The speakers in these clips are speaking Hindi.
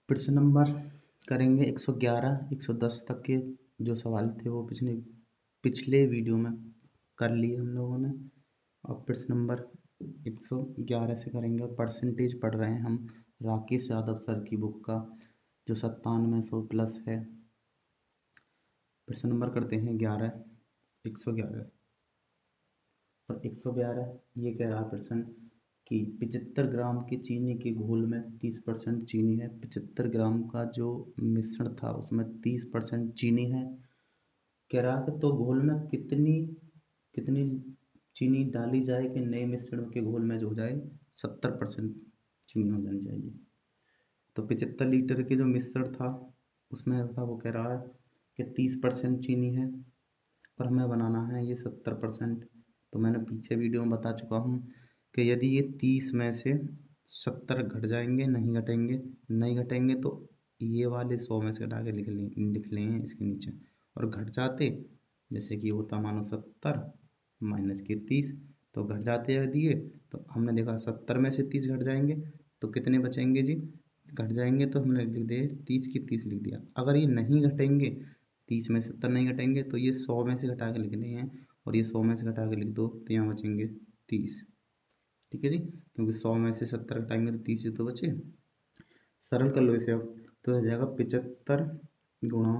प्रश्न नंबर करेंगे 111, 110 तक के जो सवाल थे वो पिछले वीडियो में कर लिए हम लोगों ने। अब प्रश्न नंबर 111 से करेंगे और परसेंटेज पढ़ रहे हैं हम राकेश यादव सर की बुक का जो 9700+ है। प्रश्न नंबर करते हैं 111 और 112। ये कह रहा प्रश्न कि 75 ग्राम के चीनी के घोल में 30% चीनी है। 75 ग्राम का जो मिश्रण था उसमें 30% चीनी है। कह रहा है तो घोल में कितनी कितनी चीनी डाली जाए कि नए मिश्रण के घोल में जो हो जाए 70% चीनी हो जानी चाहिए। तो 75 लीटर के जो मिश्रण था उसमें था, वो कह रहा है कि 30% चीनी है पर हमें बनाना है ये 70%। तो मैंने पीछे वीडियो में बता चुका हूँ कि यदि ये 30 में से 70 घट जाएंगे, नहीं घटेंगे तो ये वाले 100 में से घटा के लिख लें इसके नीचे। और घट जाते, जैसे कि होता मानो 70 माइनस के 30, तो घट जाते यदि ये, तो हमने देखा 70 में से 30 घट जाएंगे तो कितने बचेंगे जी, घट जाएंगे तो हमने लिख दिए 30 की 30 लिख दिया। अगर ये नहीं घटेंगे, 30 में से 70 नहीं घटेंगे तो ये 100 में से घटा के लिखने हैं, और ये 100 में से घटा के लिख दो तो यहाँ बचेंगे 30। ठीक है जी, क्योंकि 100 में से 70 घटाएंगे तो 30 ही तो बचे। सरल कर लो इसे अब, तो हो जाएगा 75 गुणा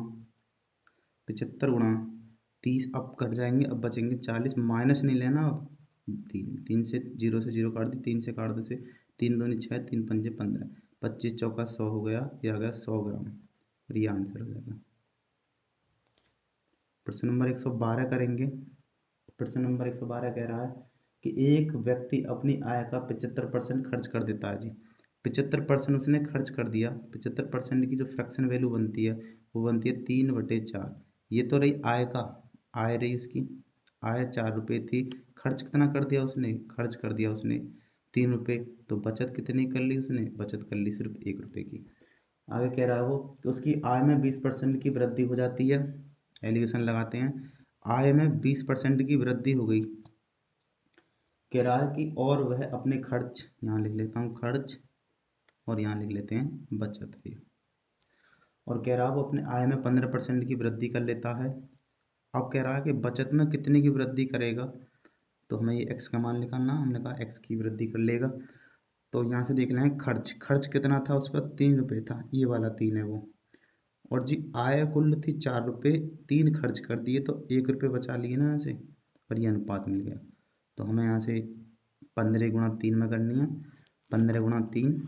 30। अब कट जाएंगे, अब बचेंगे 40, माइनस नहीं लेना। अब 3 से 0 काट दी, 3 से काट दो से 3 दूनी 6, 3 पंजे 15, 25 चौका 100 हो गया, ये आ गया 100 ग्राम, और ये आंसर हो जाएगा। प्रश्न नंबर 112 करेंगे। प्रश्न नंबर 112 कह रहा है कि एक व्यक्ति अपनी आय का 75% खर्च कर देता है जी। 75% उसने खर्च कर दिया। 75% की जो फ्रैक्शन वैल्यू बनती है वो बनती है 3/4। ये तो रही आय रही उसकी। आय 4 रुपये थी, खर्च कितना कर दिया उसने, खर्च कर दिया उसने 3 रुपये। तो बचत कितनी कर ली उसने, बचत कर ली सिर्फ 1 रुपये की। आगे कह रहा है वो कि उसकी आय में 20% की वृद्धि हो जाती है। एलिगेशन लगाते हैं, आय में 20% की वृद्धि हो गई। कह रहा है कि और वह अपने खर्च, यहाँ लिख लेता हूँ खर्च, और यहाँ लिख लेते हैं बचत भी। और कह रहा है वो अपने आय में 15% की वृद्धि कर लेता है। अब कह रहा है कि बचत में कितने की वृद्धि करेगा, तो हमें ये x का मान निकालना। हमने कहा x की वृद्धि कर लेगा। तो यहाँ से देख लें खर्च कितना था उसका, 3 रुपये था, ये वाला 3 है वो। और जी आय कुल थी 4 रुपये, 3 खर्च कर दिए तो 1 रुपये बचा लिए ना यहाँ से, और ये अनुपात मिल गया। तो हमें यहाँ से 15 गुणा 3 में करनी है, 15 गुणा 3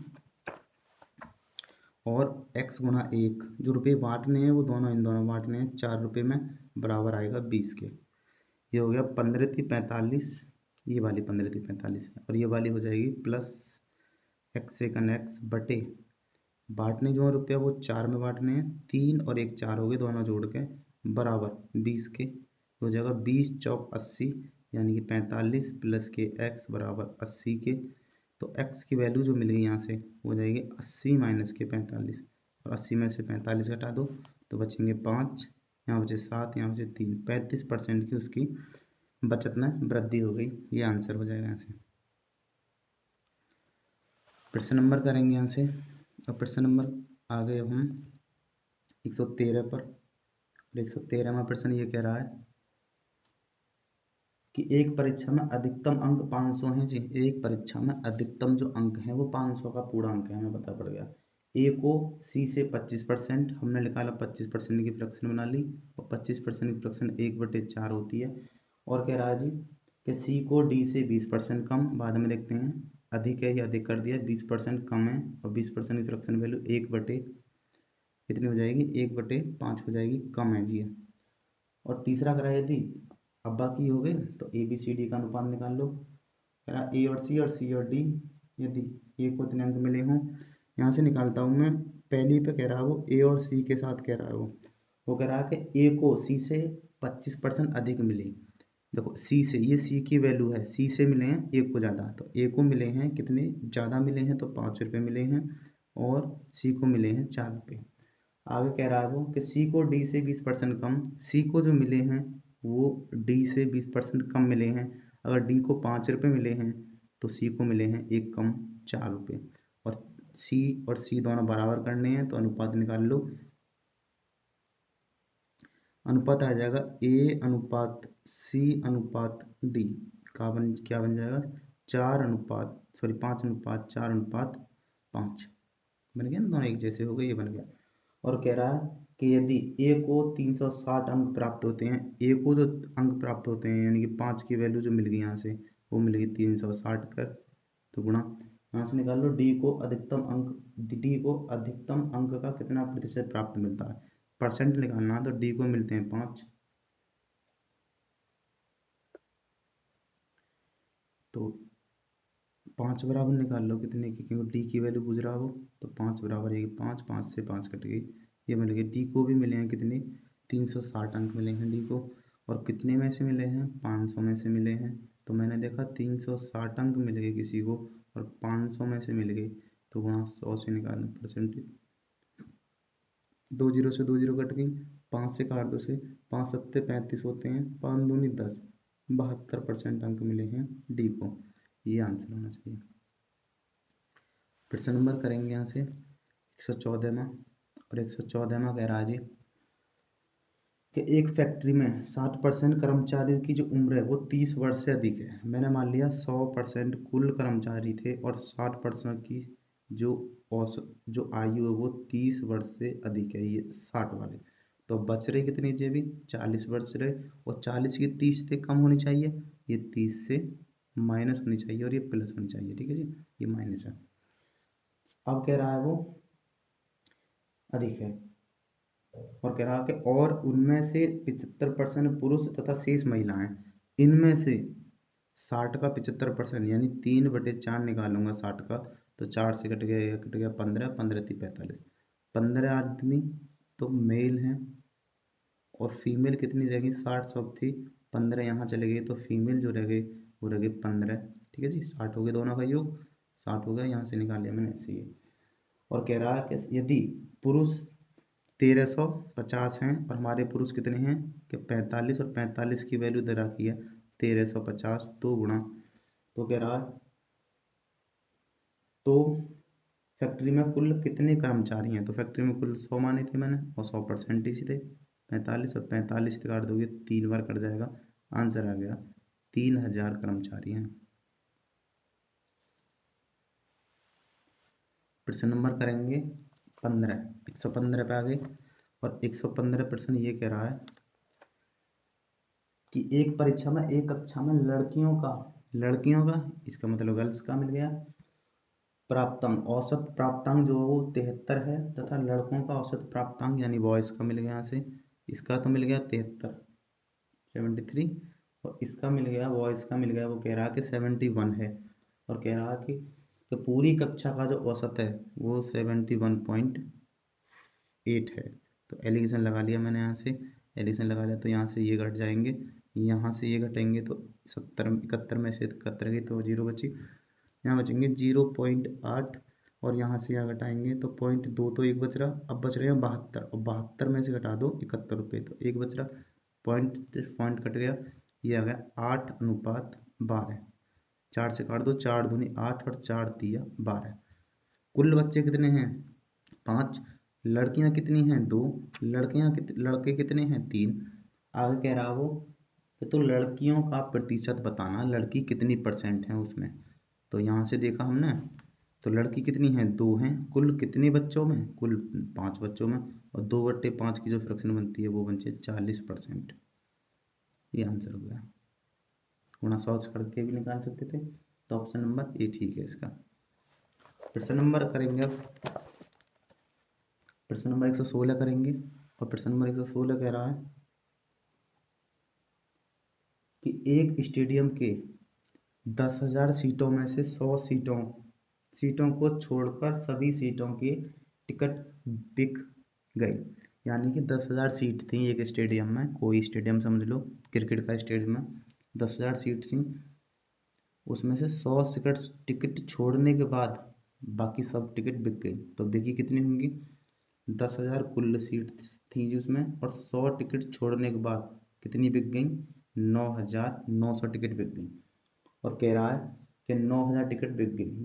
और x गुणा 1। जो रुपये बांटने हैं वो दोनों इन दोनों बांटने हैं, 4 रुपये में बराबर आएगा 20 के। ये हो गया 15 थी 45, ये वाली 15 थी 45 है, और ये वाली हो जाएगी प्लस x सेकंड x बटे बांटने जो है रुपया वो 4 में बांटने हैं, 3 और 1 4 हो गए, दोनों जोड़ के बराबर 20 के। हो जाएगा 20 चौक 80, यानी कि 45 प्लस के x बराबर 80 के। तो x की वैल्यू जो मिल गई यहाँ से हो जाएगी 80 माइनस के 45, और 80 में से 45 घटा दो तो बचेंगे 5, यहाँ बचे 7, यहाँ बचे 3। 35% की उसकी बचत में वृद्धि हो गई। ये आंसर हो जाएगा यहाँ से। प्रश्न नंबर करेंगे यहाँ से, और प्रश्न नंबर आ गए हम 113 पर। 113वां प्रश्न ये कह रहा है कि एक परीक्षा में अधिकतम अंक 500 हैं जी। एक परीक्षा में अधिकतम जो अंक हैं वो 500 का पूरा अंक है, हमें पता पड़ गया। ए को सी से 25%, हमने निकाला 25% की फ्रैक्शन बना ली, और 25% की फ्रैक्शन 1/4 होती है। और कह रहा है जी कि सी को डी से 20% कम, बाद में देखते हैं अधिक है या अधिक कर दिया, 20% कम है, और 20% की फ्रैक्शन वैल्यू 1/, कितनी हो जाएगी 1/5 हो जाएगी, कम है जी। और तीसरा करा यदि अब बाकी हो गए तो ए बी सी डी का अनुपात निकाल लो। कह रहा ए और सी और डी, यदि ए को इतने अंक मिले हों, यहाँ से निकालता हूँ मैं। पहली पे कह रहा है वो ए और सी के साथ कह रहा है वो कह रहा है कि ए को सी से 25% अधिक मिले। देखो सी से, ये सी की वैल्यू है, सी से मिले हैं ए को ज़्यादा, तो ए को मिले हैं कितने ज़्यादा मिले हैं तो 5 रुपये मिले हैं, और सी को मिले हैं 4 रुपये। आगे कह रहा है वो कि सी को डी से 20% कम, सी को जो मिले हैं वो डी से 20% कम मिले हैं। अगर डी को 5 रुपये मिले हैं तो सी को मिले हैं 1 कम 4 रुपये। और सी और सी दोनों बराबर करने हैं, तो अनुपात निकाल लो। अनुपात आ जाएगा ए अनुपात सी अनुपात डी का क्या बन जाएगा, 5:4:5 बन गया ना, दोनों एक जैसे हो गए, ये बन गया। और कह रहा है कि यदि ए को 360 अंक प्राप्त होते हैं, ए को जो अंक प्राप्त होते हैं यानी कि 5 की वैल्यू जो मिल गई यहाँ से, वो मिल गई 360 कर, तो गुणा यहाँ से निकाल लो डी को अधिकतम अंक का कितना प्रतिशत प्राप्त मिलता है, परसेंट निकालना है, तो डी को मिलते हैं 5, तो 5 बराबर निकाल लो कितने की, क्योंकि डी की वैल्यू पूछ रहा हो, तो 5 बराबर है 5, 5 से 5 कट गई, ये मिल गई। डी को भी मिले हैं कितने, 360 अंक मिले हैं डी को, और कितने में से मिले हैं, 500 में से मिले हैं। तो मैंने देखा 360 अंक मिल गए किसी को और 500 में से मिल गए, तो वहाँ 100 से निकालना परसेंटेज, 2 जीरो से 2 जीरो कट गई, 5 से काट 2 से, 5 सत्ते 35 होते हैं, 5 दूनी 10, 72% अंक मिले हैं डी को, ये आंसर होना चाहिए। फिर से नंबर करेंगे यहाँ से 114वां, और 114वां कह रहा है जी कि एक फैक्ट्री में 60% कर्मचारियों की जो उम्र है वो 30 वर्ष से अधिक है। मैंने मान लिया 100% कुल कर्मचारी थे और 60% की जो औसत जो आयु है वो 30 वर्ष से अधिक है, ये 60 वाले। तो बच रहे कितनी जेबी, 40 बच रहे, और 40 की 30 से कम होनी चाहिए, ये 30 से माइनस होनी चाहिए, और ये प्लस होनी चाहिए, ठीक है जी, ये माइनस है। अब कह रहा है वो अधिक है, और कह रहा कि और उनमें से 75% पुरुष तथा शेष महिलाएं, इनमें से 60 का 75% यानी 3/4 निकालूंगा 60 का, तो 4 से कट गया 15, 15 थी 45, 15 आदमी तो मेल हैं, और फीमेल कितनी रह गई, 60 सब थी, 15 यहाँ चले गए, तो फीमेल जो रह गई वो रह गई 15, ठीक है जी, 60 हो गए दोनों का योग, 60 हो गया, यहाँ से निकाल लिया मैंने ऐसे ही। और कह रहा है कि यदि पुरुष 1350 हैं और हमारे पुरुष कितने हैं कि 45, और 45 की वैल्यू दे रखी है 1350, तो गुणा, तो कह रहा है तो फैक्ट्री में कुल कितने कर्मचारी हैं, तो फैक्ट्री में कुल 100 माने थे मैंने, और 100% ही थे 45, और 45 से काट दोगे 3 बार कट जाएगा, आंसर आ गया 3000 कर्मचारी हैं। प्रश्न नंबर करेंगे 15, 115 पे आ गए, और 115 प्रश्न ये कह रहा है कि एक परीक्षा में एक कक्षा में लड़कियों का इसका मतलब गर्ल्स का मिल गया प्राप्तांक, औसत प्राप्तांक जो है वो 73 है, तथा लड़कों का औसत प्राप्तांक यानी बॉयज का मिल गया, यहाँ से इसका तो मिल गया 73, 73, और इसका मिल गया बॉयज का मिल गया, वो कह रहा कि 71 है, और कह रहा कि तो पूरी कक्षा का जो औसत है वो 71.8 है। तो एलिगेशन लगा लिया मैंने, यहाँ से एलिगेशन लगा लिया, तो यहाँ से ये घट जाएंगे, यहाँ से ये घटेंगे, तो 71 में से 71 गई तो 0 बची, यहाँ बचेंगे 0.8, और यहाँ से यहाँ घटाएंगे तो 0.2, तो एक बच रहा, अब बच रहे हैं 72, और 72 में से घटा दो 71 रुपये, तो एक बच रहा, पॉइंट कट गया, ये आ गया 8:12, 4 से काट दो, 4 दूनी 8 और 4 तिया 12। कुल बच्चे कितने हैं 5, लड़कियां कितनी हैं 2, लड़के कितने हैं 3। आगे कह रहा वो तो लड़कियों का प्रतिशत बताना, लड़की कितनी परसेंट है उसमें, तो यहाँ से देखा हमने, तो लड़की कितनी है 2 हैं, कुल कितने बच्चों में, कुल 5 बच्चों में, और 2/5 की जो फ्रैक्शन बनती है वो बनती है 40%, ये आंसर हो गया। गुणा 100 करके भी निकाल सकते थे, तो ऑप्शन नंबर ए ठीक है इसका। प्रश्न नंबर करेंगे अब, प्रश्न नंबर 116 करेंगे, और प्रश्न नंबर 116 कह रहा है कि एक स्टेडियम के 10,000 सीटों में से 100 सीटों को छोड़कर सभी सीटों के टिकट बिक गए, यानी कि 10,000 सीट थी एक स्टेडियम में, कोई स्टेडियम समझ लो, क्रिकेट का स्टेडियम में 10,000 सीट थी, उसमें से 100 टिकट छोड़ने के बाद बाकी सब टिकट बिक गई, तो बिकी कितनी होंगी, 10,000 कुल सीट थी उसमें, और 100 टिकट छोड़ने के बाद कितनी बिक गई, 9,900 टिकट बिक गई, और कह रहा है कि 9,000 टिकट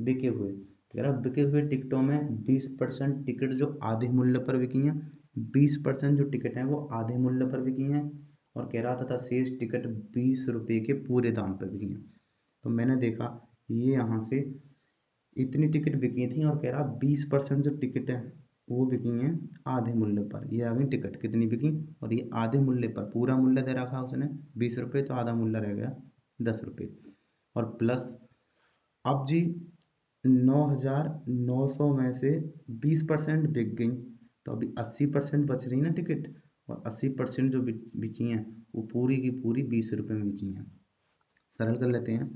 बिके हुए, कह रहा बिके हुए टिकटों में 20% टिकट जो आधे मूल्य पर बिकी हैं, 20% जो टिकट हैं वो आधे मूल्य पर बिकी हैं, और कह रहा था शेष टिकट 20 रुपये के पूरे दाम पर बिकी हैं। तो मैंने देखा ये यहाँ से इतनी टिकट बिकी थी, और कह रहा 20% जो टिकट है वो बिकी हैं आधे मूल्य पर। ये आ गई टिकट कितनी बिकी, और ये आधे मूल्य पर, पूरा मूल्य दे रखा उसने 20 रुपये, तो आधा मूल्य रह गया 10 रुपये। और प्लस अब जी 9,900 में से 20% बिक गई, तो अभी 80% बच रही ना टिकट, और 80% जो बिकी हैं वो पूरी की पूरी 20 रुपये में बिकी हैं। सरल कर लेते हैं,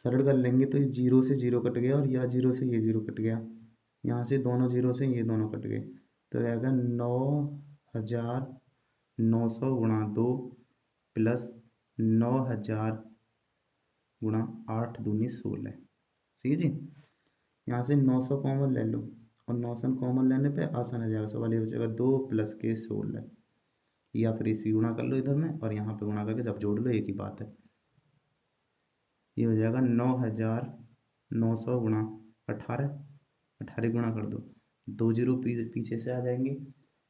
सरल कर लेंगे तो ये 0 से 0 कट गया, और यह 0 से ये 0 कट गया, यहाँ से दोनों 0 से ये दोनों कट गए, तो रहेगा 9,900 गुणा 2 प्लस 9,000 गुणा 8 दूनी 16। ठीक है जी। यहाँ से 900 कॉमन ले लो, और 900 कॉमन लेने पे आसान हो जाएगा, सवाल ये बचेगा 2 प्लस के 16, या फिर इसी गुणा कर लो इधर में, और यहाँ पे गुणा करके जब जोड़ लो एक ही बात है। ये हो जाएगा 9,900 गुणा 18, 18 गुणा कर दो, 2 जीरो पीछे से आ जाएंगे।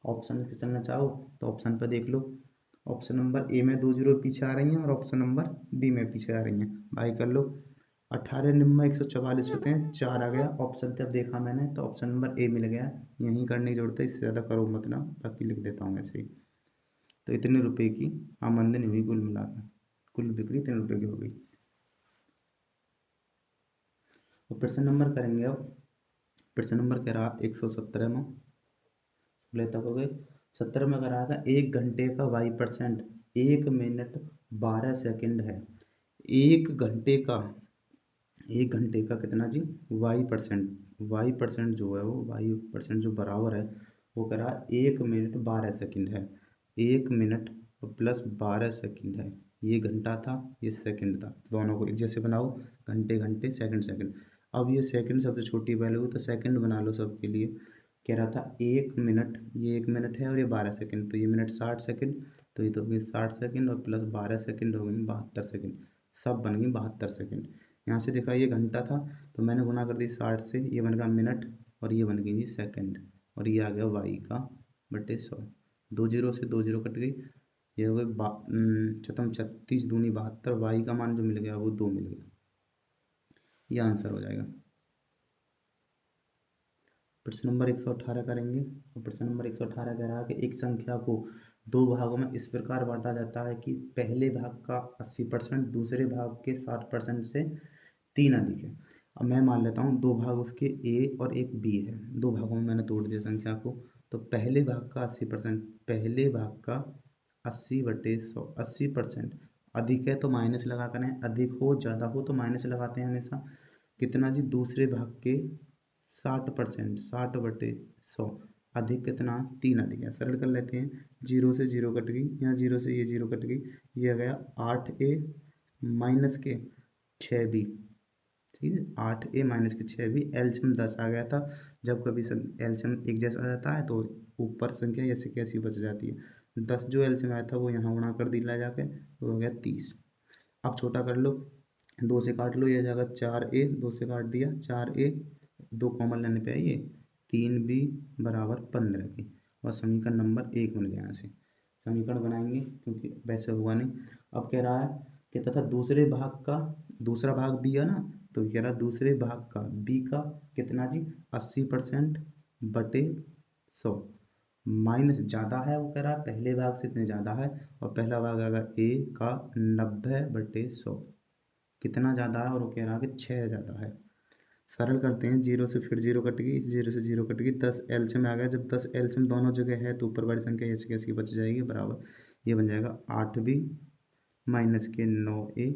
ऑप्शन से चलना चाहो तो ऑप्शन पर देख लो, ऑप्शन नंबर ए में 2 जीरो पीछे आ रही हैं, और ऑप्शन नंबर बी में पीछे आ रही हैं, भाई कर लो। 18 निम्मा 144 होते हैं, 4 आ गया ऑप्शन पे। अब देखा मैंने तो ऑप्शन नंबर ए मिल गया, यहीं करने की जरूरत है, इससे ज़्यादा करो मत ना, बाकी लिख देता हूँ ऐसे ही। तो इतने रुपए की आमदनी हुई कुल मिलाकर, कुल बिक्री 3 रुपये की हो गई। और प्रश्न नंबर करेंगे अब, प्रश्न नंबर कह रहा 117 में, ले तक हो गए। 17 में कह रहा था 1 घंटे का y%, 1 मिनट 12 सेकंड है। 1 घंटे का, 1 घंटे का कितना जी y%, y% जो है वो y% जो बराबर है वो कह रहा 1 मिनट 12 सेकंड है। 1 मिनट प्लस 12 सेकंड है, ये घंटा था ये सेकंड था, दोनों को एक जैसे बनाओ, घंटे घंटे सेकंड सेकंड। अब ये सेकंड सबसे छोटी वैल्यू तो सेकंड बना लो सबके लिए। कह रहा था 1 मिनट, ये 1 मिनट है और ये 12 सेकंड, तो ये मिनट 60 सेकंड, तो ये तो हो गई 60 सेकंड, और प्लस 12 सेकंड हो गई 72 सेकंड, सब बन गई 72 सेकंड। यहाँ से देखा ये घंटा था तो मैंने गुना कर दी 60 से, ये बन गया मिनट, और ये बन गई जी सेकंड, और ये आ गया वाई का बटे 100। 2 जीरो से 2 जीरो कट गई, ये हो गई चतम 36 दूनी 72, वाई का मान जो मिल गया वो 2 मिल गया, ये आंसर हो जाएगा। प्रश्न नंबर 118 करेंगे, और प्रश्न नंबर 118 कह रहा है कि एक संख्या को 2 भागों में इस प्रकार बांटा जाता है कि पहले भाग का 80% दूसरे भाग के 60% से 3 अधिक है। अब मैं मान लेता हूँ 2 भाग उसके ए और एक बी है, 2 भागों में मैंने तोड़ दिया संख्या को, तो पहले भाग का 80%, पहले भाग का 80/100, 80% अधिक है तो माइनस लगा करें, अधिक हो ज़्यादा हो तो माइनस लगाते हैं हमेशा। कितना जी दूसरे भाग के 60%, 60/100 अधिक कितना 3 अधिक है। सरल कर लेते हैं, 0 से 0 कट गई, यहाँ 0 से ये 0 कट गई, ये आ गया 8a माइनस के 6b। ठीक है, 8a माइनस के 6b, एलसीएम 10 आ गया था। जब कभी एलसीएम एक जैसा आ जाता है तो ऊपर संख्या ऐसे कैसी बच जाती है। 10 जो एलसीएम आया था वो यहाँ गुणा कर दिया जाके, तो हो गया 30। अब छोटा कर लो, 2 से काट लो, ये आ जाएगा 4a, 2 से काट दिया 4a, 2 कॉमन लेने पे आइए 3b बराबर 15 की, और समीकरण नंबर 1 बन गया। यहाँ से समीकरण बनाएंगे क्योंकि वैसे हुआ नहीं। अब कह रहा है कि तथा दूसरे भाग का, दूसरा भाग बी है ना, तो कह रहा दूसरे भाग का बी का कितना जी 80%/100, माइनस ज़्यादा है, वो कह रहा पहले भाग से इतने ज़्यादा है, और पहला भाग आएगा ए का 90/100, कितना ज़्यादा है, और वो कह रहा कि 6 ज़्यादा है। सरल करते हैं, 0 से फिर 0 कट गई, 0 से 0 कट गई, 10 एलसीएम आ गया। जब 10 एलसीएम दोनों जगह है तो ऊपर वाली संख्या ऐसी कैसी बच जाएगी बराबर, ये बन जाएगा 8b माइनस के 9a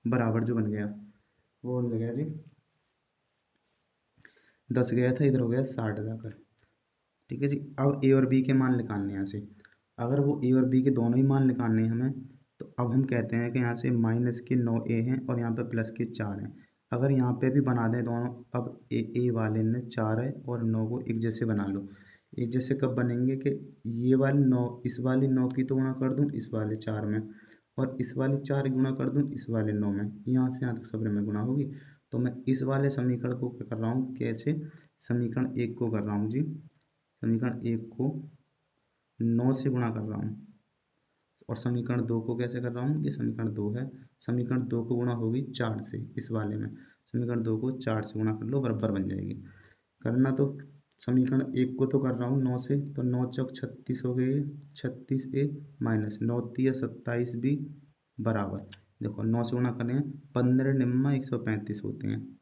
बराबर जो बन गया वो बन गया जी 10 गया था इधर हो गया 60 जाकर। ठीक है जी। अब ए और बी के मान निकालने हैं यहाँ से, अगर वो ए और बी के दोनों ही मान निकालने हैं हमें, तो अब हम कहते हैं कि यहाँ से माइनस के 9a हैं और यहाँ पे प्लस के 4 हैं। अगर यहाँ पे भी बना दें दोनों, अब ए वाले ने 4 है और 9 को एक जैसे बना लो। एक जैसे कब बनेंगे कि ये वाली 9 इस वाली 9 की तो गुणा कर दूँ इस वाले 4 में, और इस वाली 4 गुणा कर दूँ इस वाले 9 में, यहाँ से यहाँ तक सब में गुणा होगी। तो मैं इस वाले समीकरण को क्या कर रहा हूँ, कैसे, समीकरण 1 को कर रहा हूँ जी, समीकरण 1 को 9 से गुणा कर रहा हूँ, और समीकरण 2 को कैसे कर रहा हूँ, ये समीकरण 2 है, समीकरण 2 को गुणा होगी 4 से, इस वाले में समीकरण 2 को 4 से गुणा कर लो, बराबर बन जाएगी। करना तो समीकरण 1 को तो कर रहा हूँ 9 से, तो 9 चौक 36 हो गए, 36A माइनस 9 तिया 27 भी बराबर, देखो 9 से गुणा करें 15 निम्मा 135 होते हैं।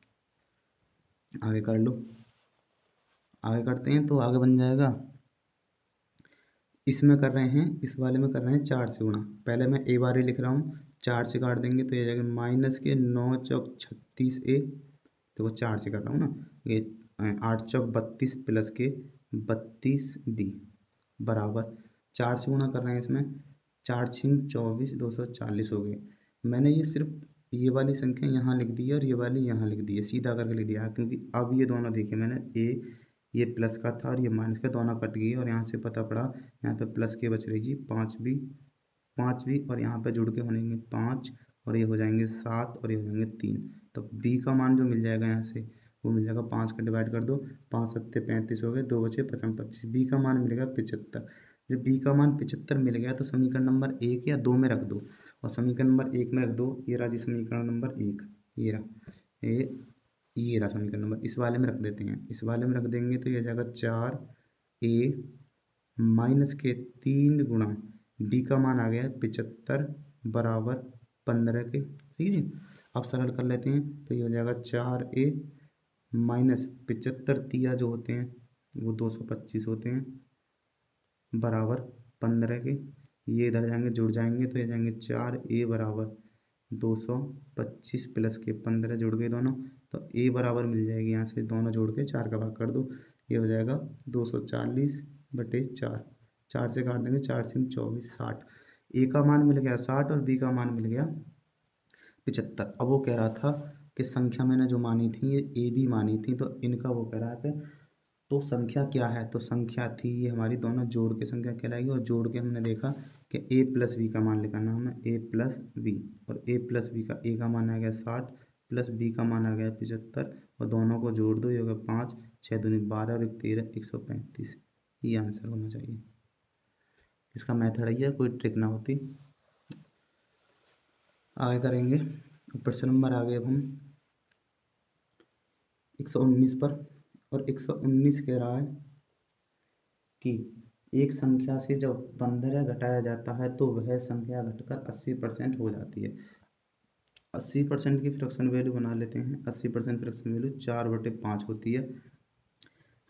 आगे कर लो, आगे करते हैं तो आगे बन जाएगा, इसमें कर रहे हैं, इस वाले में कर रहे हैं 4 से गुणा, पहले मैं ए बार ही लिख रहा हूँ, 4 से काट देंगे तो ये जाएगा माइनस के 9 चौक 36A, तो वो 4 से कर रहा हूँ ना, ये 8 चौक 32 प्लस के 32B बराबर 4 से गुणा कर रहे हैं, इसमें 4 छिंग 24 240 हो गए। मैंने ये सिर्फ ये वाली संख्या यहाँ लिख दी है और ये वाली यहाँ लिख दी है, सीधा करके लिख दिया, क्योंकि अब ये दोनों देखिए मैंने ये प्लस का था और ये माइनस का, दोनों कट गई और यहाँ से पता पड़ा यहाँ पे प्लस के बच रही जी 5 भी और यहाँ पे जुड़ के होंगे 5 और ये हो जाएंगे 7 और ये हो जाएंगे 3। तो b का मान जो मिल जाएगा यहाँ से वो मिल जाएगा, 5 का डिवाइड कर दो, 5 सत्ते 35 हो गए, 2 बचे 55 25, b का मान मिलेगा 75। जब b का मान 75 मिल गया तो समीकरण नंबर 1 या 2 में रख दो, और समीकरण नंबर 1 में रख दो, ये रहा जी समीकरण नंबर 1, ये रहा समीकरण नंबर, इस वाले में रख देते हैं, इस वाले में रख देंगे तो ये हो जाएगा 4A माइनस के 3 गुणा b का मान आ गया है 75 बराबर 15 के, ठीक है जी। अब सरल कर लेते हैं तो ये हो जाएगा 4A माइनस 75 तिया जो होते हैं वो 225 होते हैं बराबर 15 के, ये इधर जाएंगे जुड़ जाएंगे तो ये जाएंगे 4A बराबर 225 प्लस के 15 जुड़ गए दोनों, तो a बराबर मिल जाएगी, यहाँ से दोनों जोड़ के 4 का भाग कर दो, ये हो जाएगा 240/4, 4 से काट देंगे, 4 से 24 60, a का मान मिल गया 60 और b का मान मिल गया 75। अब वो कह रहा था कि संख्या मैंने जो मानी थी ये a b मानी थी, तो इनका वो कह रहा है कि तो संख्या क्या है, तो संख्या थी ये हमारी, दोनों जोड़ के संख्या कहलाएगी, और जोड़ के हमने देखा कि a प्लस बी का मान निकालना हमें, a प्लस बी, और a प्लस बी का a का मान आ गया 60 प्लस b का मान आ गया 75, और दोनों को जोड़ दो, ये हो गया 5 6 दूनी 12 और 1 13 135, ये आंसर होना चाहिए। इसका मेथड है, कोई ट्रिक ना होती। आगे करेंगे, प्रश्न नंबर आ गए अब हम 119 पर, और 119 कह रहा है कि एक संख्या से जब 15 घटाया जाता है तो वह संख्या घटकर 80% हो जाती है। 80% की फ्रैक्शन वैल्यू बना लेते हैं, 80% फ्रैक्शन वैल्यू 4/5 होती है।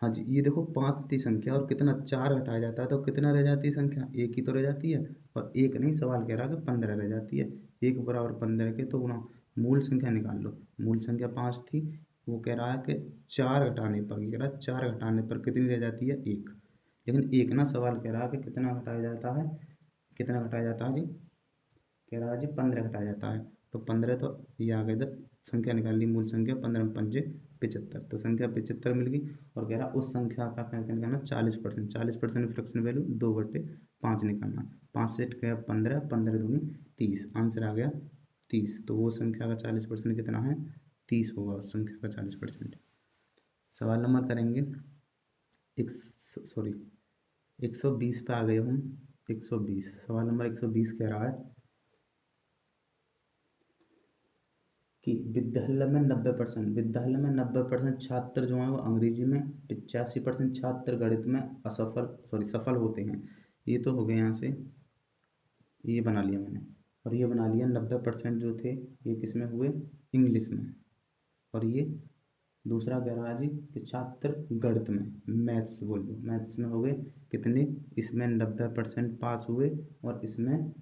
हाँ जी, ये देखो 5 थी संख्या और कितना 4 घटाया जाता है तो कितना रह जाती है संख्या, एक ही तो रह जाती है, और एक नहीं, सवाल कह रहा है कि 15 रह जाती है, 1 बराबर 15 के, तो गुणा मूल संख्या निकाल लो, मूल संख्या 5 थी, वो कह रहा है कि 4 घटाने पर, ये कह रहा है 4 घटाने पर कितनी रह जाती है, 1, लेकिन एक ना, सवाल कह रहा है कि कितना घटाया जाता है, कितना घटाया जाता है जी, कह रहा है जी 15 घटाया जाता है, तो 15 तो ये आ गया, इधर संख्या निकाल ली, मूल संख्या 15 में 5 75, तो संख्या 75 मिल गई, और कह रहा उस संख्या का क्या निकालना 40%, 40% फ्रैक्शन वैल्यू 2/5 निकालना, 5 से गया 15, 15 दूनी 30, आंसर आ गया 30, तो वो संख्या का 40% कितना है, 30 होगा उस संख्या का 40%। सवाल नंबर करेंगे एक, सॉरी 120 पे आ गए हम, 120, सवाल नंबर 120 कह रहा है कि विद्यालय में 90% छात्र जो हैं वो अंग्रेजी में, 85% छात्र गणित में सफल होते हैं। ये तो हो गए यहाँ से, ये बना लिया मैंने, और ये बना लिया 90% जो थे ये किस में हुए, इंग्लिश में, और ये दूसरा कह रहा है जी कि छात्र गणित में, मैथ्स बोल दो, मैथ्स में हो गए कितने, इसमें 90% पास हुए और इसमें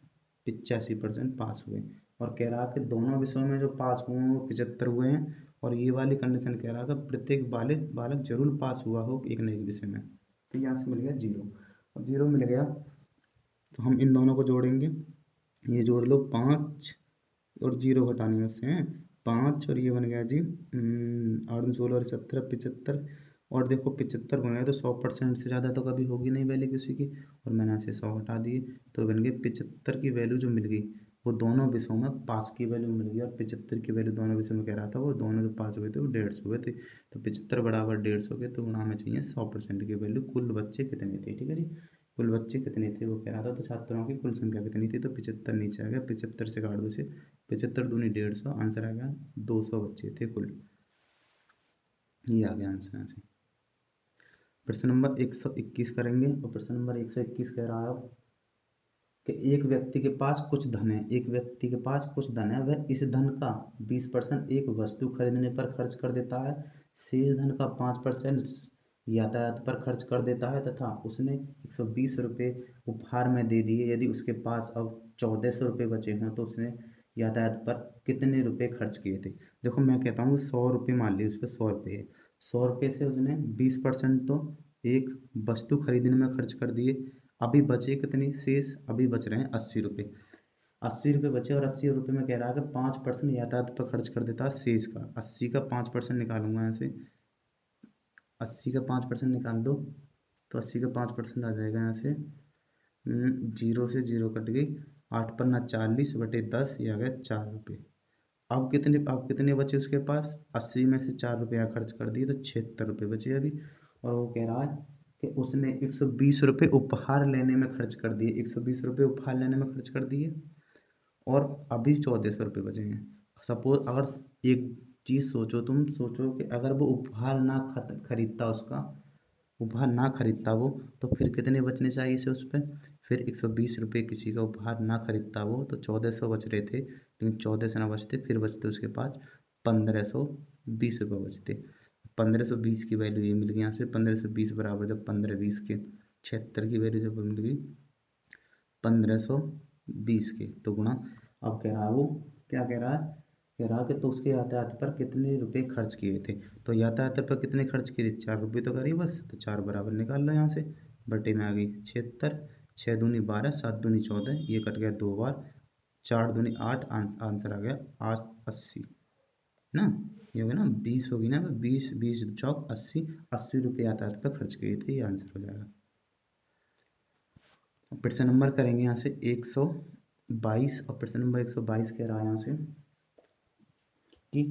85% पास हुए, और कह रहा कि दोनों विषयों में जो पास हुए हैं वो 75 हुए हैं, और ये वाली कंडीशन कह रहा था प्रत्येक बालक जरूर पास हुआ हो एक न एक विषय में, तो यहाँ से मिल गया 0, और 0 मिल गया तो हम इन दोनों को जोड़ेंगे, ये जोड़ लो 5 और 0 घटाने में से हैं 5, और ये बन गया जी 8 16 और 17 75, और देखो 75 बन गया तो 100% से ज़्यादा तो कभी होगी नहीं वैल्यू किसी की, और मैंने ऐसे 100 हटा दिए तो बन गए 75 की वैल्यू जो मिल गई वो दोनों विषयों में पास की वैल्यू मिल गई और 75 की वैल्यू दोनों विषयों में कह रहा था, वो दोनों जो पास हुए थे वो 150 हुए थे। तो 75 बराबर 150 के, तो गुणा में चाहिए 100% की वैल्यू। कुल बच्चे कितने थे, ठीक है जी, कुल बच्चे कितने थे वो कह रहा था। तो छात्रों की कुल संख्या कितनी थी, तो 75 नीचे आ गया, 75 से काट दो से, 75 दूनी 150, आंसर आ गया 200 बच्चे थे कुल। ये आ गया आंसर यहाँ से। प्रश्न नंबर 121 करेंगे, और प्रश्न नंबर 121 कह रहा है कि एक व्यक्ति के पास कुछ धन है, एक व्यक्ति के पास कुछ धन है, वह इस धन का 20% एक वस्तु खरीदने पर खर्च कर देता है, शेष धन का 5% यातायात पर खर्च कर देता है, तथा उसने 120 रुपये उपहार में दे दिए। यदि उसके पास अब 1400 रुपये बचे हों तो उसने यातायात पर कितने रुपए खर्च किए थे। देखो मैं कहता हूँ 100 रुपये मान ली, उस पर 100 रुपये है, 100 रुपये से उसने 20% तो एक वस्तु खरीदने में खर्च कर दिए। अभी बचे कितने शेष, अभी बच रहे हैं 80 रुपये, 80 रुपये बचे, और 80 रुपये में कह रहा है कि 5% यातायात पर खर्च कर देता है शेष का। 80 का 5% निकालूंगा यहाँ से, 80 का 5% निकाल दो, तो 80 का 5% आ जाएगा यहाँ से, जीरो से जीरो कट गई, 8×40 = 10, ये आ गया 4 रुपये। अब कितने बचे उसके पास, 80 में से 4 रुपया खर्च कर दिए, तो 76 रुपये बचे अभी। और वो कह रहा है कि उसने 120 रुपये उपहार लेने में खर्च कर दिए, 120 रुपये उपहार लेने में खर्च कर दिए, और अभी 1400 रुपये बचे हैं। सपोज अगर एक चीज़ सोचो, तुम सोचो कि अगर वो उपहार ना खरीदता, उसका उपहार ना खरीदता वो, तो फिर कितने बचने चाहिए से उस पर, फिर 120 रुपये किसी का उपहार ना खरीदता वो, तो 1400 बच रहे थे, लेकिन 14 से ना बचते, फिर बचते उसके पास 1520 रुपये बचते। 1520 की वैल्यू ये मिल गई यहाँ से, 1520 बराबर जब 1520 के 76 की वैल्यू जब मिल गई 1520 के, तो गुणा, अब कह रहा है वो, क्या कह रहा है, कह रहा कि तो उसके यातायात पर कितने रुपए खर्च किए थे। तो यातायात पर कितने खर्च किए थे, 4 रुपये तो करी बस, तो 4 बराबर निकाल लो यहाँ से, बटे में आ गई 76, 6 दूनी 12, 7 दूनी 14, ये कट गया 2 बार, 4 दूनी 8, आंसर आ गया 80 ना। ये होगा ना 20 होगी ना, 20 20 चौक 80, 80 रुपये यातायात पर खर्च किए थे, ये आंसर हो जाएगा। प्रश्न नंबर करेंगे यहाँ से 122, और प्रश्न नंबर 122 कह रहा है यहाँ से कि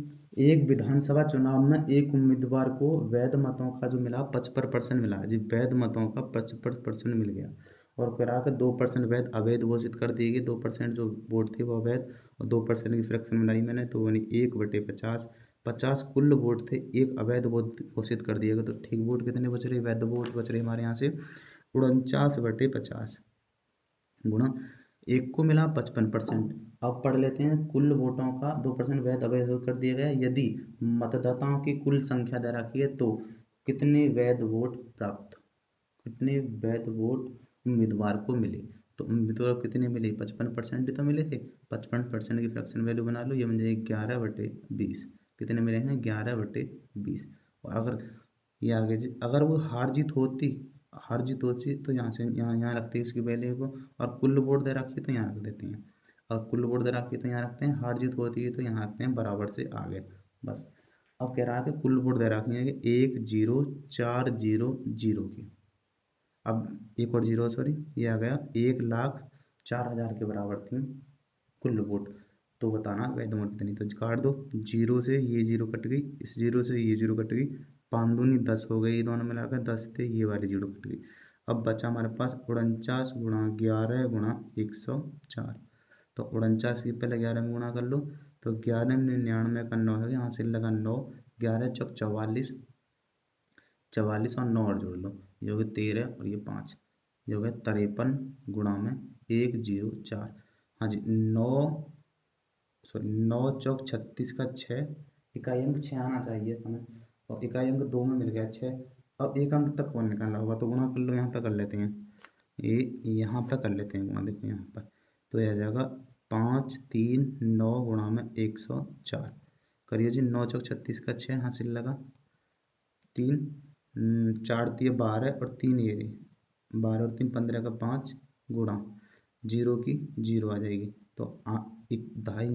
एक विधानसभा चुनाव में एक उम्मीदवार को वैध मतों का जो मिला 55% मिला जी, वैध मतों का 55% मिल गया, और करा कर 2% वैध अवैध घोषित कर दिए गए, 2% जो वोट थे वो अवैध, और 2% की फ्रैक्शन मिलाई मैंने, तो यानी 1/50, 50 कुल वोट थे, एक अवैध वोट घोषित कर दिए गए, तो ठीक वोट कितने बच रहे, वैध वोट बच रहे हमारे यहाँ से 49/50, गुणा एक को मिला 55%। अब पढ़ लेते हैं, कुल वोटों का 2% वैध अवैध कर दिया गया, यदि मतदाताओं की कुल संख्या दे रखी है तो कितने वैध वोट प्राप्त, कितने वैध वोट उम्मीदवार को मिले। तो उम्मीदवार को कितने मिले, 55% ही तो मिले थे, 55% की फ्रैक्शन वैल्यू बना लो, ये बन जाएगी 11/20, कितने मिले हैं 11/20। और अगर ये आगे अगर वो हार जीत होती तो यहाँ से यहाँ रखते हैं उसकी वैल्यू को, और कुल वोट दे रखी है तो यहाँ रख देते हैं, और कुल वोट दे रखी है तो यहाँ रखते हैं, हार जीत होती है तो यहाँ रखते हैं बराबर से आगे, बस। अब कह रहा है कि कुल वोट दे रखी है कि 1040 की, अब एक और जीरो सॉरी, ये आ गया 1,04,000 के बराबर थी कुल वोट। तो बताना वैध वोट कितनी, तो काट दो, जीरो से ये जीरो कट गई, इस जीरो से ये जीरो कट गई, 5 दूनी 10 हो गई, ये दोनों मिलाकर 10 थे, ये वाली जीरो कट गई। अब बचा हमारे पास 49 × 11 × 104, तो 49 की पहले 11 में गुणा कर लो, तो 11 99 का 9 है, यहाँ से लगा 9, 11 चौक 44, 44 और 9 और जोड़ लो, ये हो गया 13, और ये 5, ये हो गया 53 गुणा में 104। हाँ जी, 9 चौक 36 का 6, इकाई अंक 6 आना चाहिए हमें, और इकाई अंक 2 में मिल गया 6। अब एक अंक तक कौन निकालना होगा, तो गुणा कर लो, यहाँ पर कर लेते हैं, ये यहाँ पर कर लेते हैं गुणा, देखो यहाँ पर, तो यह आ जाएगा 5 3 9 गुणा में 104, करिए जी, 9 चौक 36 का 6, हासिल लगा 3, 4 दिए 12, और 3 ये रही 12 और 3 15 का 5, गुणा जीरो की जीरो आ जाएगी, तो एक ढाई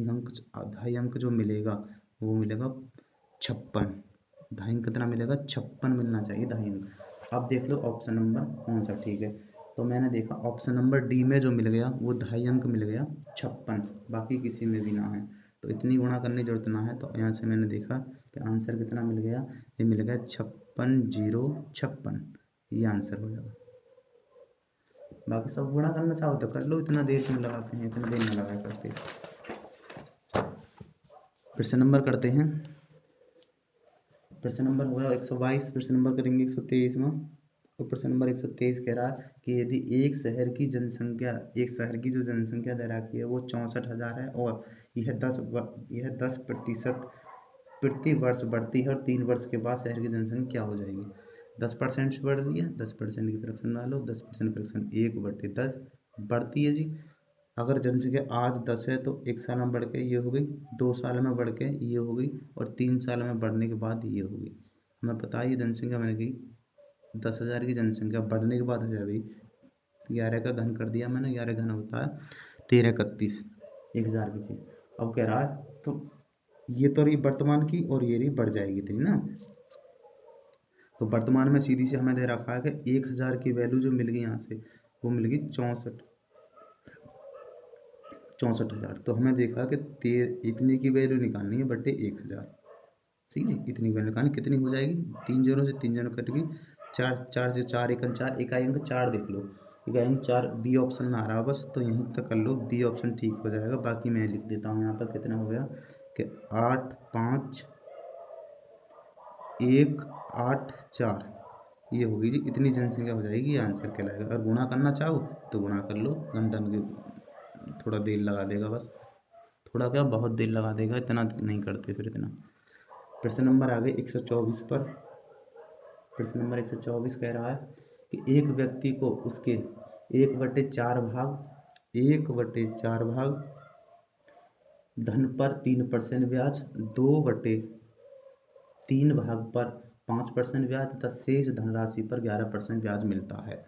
अंक जो मिलेगा वो मिलेगा 56, ढाई अंक कितना मिलेगा, 56 मिलना चाहिए ढाई अंक। अब देख लो ऑप्शन नंबर कौन सा ठीक है, तो मैंने देखा ऑप्शन नंबर डी में जो मिल गया वो 2.5 अंक मिल गया 56, बाकी किसी में भी ना है, तो इतनी गुणा करने की जरूरत ना है। तो यहाँ से मैंने देखा कि आंसर कितना मिल गया, ये मिल गया 56,056, ये आंसर हो जाएगा। बाकी सब गुणा करना चाहो तो कर लो, इतना देर क्यों लगाते हैं, इतना देर ना लगाया करते। प्रश्न नंबर करते हैं। प्रश्न नंबर होगा 122, प्रश्न नंबर करेंगे 123 में। तो प्रश्न नंबर 123 कह रहा है कि यदि एक शहर की जो जनसंख्या दे रखी है वो 64,000 है और यह 10% प्रति वर्ष बढ़ती है और 3 वर्ष के बाद शहर की जनसंख्या क्या हो जाएगी। 10% से बढ़ रही है, 10% की फ्रैक्शन मान लो, 10% फ्रैक्शन 1/10 बढ़ती है जी। अगर जनसंख्या आज 10 है तो 1 साल में बढ़ के ये हो गई, 2 साल में बढ़ के ये हो गई और 3 साल में बढ़ने के बाद ये हो गई। हमें पता है ये जनसंख्या बन गई 10,000 की जनसंख्या बढ़ने के बाद हो जाएगी, 11 का घन कर दिया मैंने, 11 घन होता है 1331, 1,000 की चीज़। अब कह रहा है तो ये तो रही वर्तमान की और ये रही बढ़ जाएगी इतनी ना। तो वर्तमान में सीधी से हमें दे रखा है कि 1,000 की वैल्यू जो मिल गई यहाँ से वो मिल गई 64,000। तो हमें देखा कि इतनी की वैल्यू निकालनी है बटे 1,000, ठीक है। इतनी वैल्यू निकालनी, कितनी हो जाएगी, 3 जीरो से 3 जीरो कट गई, 4 से 4 एकन 4, इकाई अंक 4 देख लो, इकाई अंक 4 बी ऑप्शन में आ रहा है बस, तो यहीं तक कर लो, बी ऑप्शन ठीक हो जाएगा। बाकी मैं लिख देता हूँ यहाँ पर कितना हो गया कि 8, 5, 1, 8, 4, ये होगी जी, इतनी जनसंख्या हो जाएगी, ये आंसर कहलाएगा। अगर गुणा करना चाहो तो गुणा कर लो, घंटन के थोड़ा देर लगा देगा बस, थोड़ा क्या बहुत देर लगा देगा, इतना नहीं करते फिर इतना। प्रश्न नंबर आ गए 124 पर। प्रश्न नंबर 124 कह रहा है कि एक व्यक्ति को उसके 1/4 भाग धन पर 3% ब्याज, 2/3 भाग पर 5% ब्याज तथा शेष धनराशि पर 11% ब्याज मिलता है।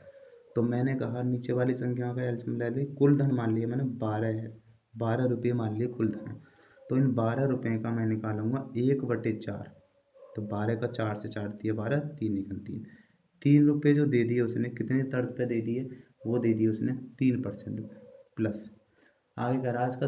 तो मैंने कहा नीचे वाली संख्याओं का एलसीएम ले ले, कुल धन मान लिया मैंने 12 है, 12 रुपये मान लिए कुल धन। तो इन 12 रुपये का मैं निकालूंगा 1/4, तो 12 का 4 से 4 दिया 12, 3 एकम 3, 3 रुपये जो दे दिए उसने, कितने तर्ज पे दे दिए, वो दे दिए उसने 3% प्लस। आगे का राज का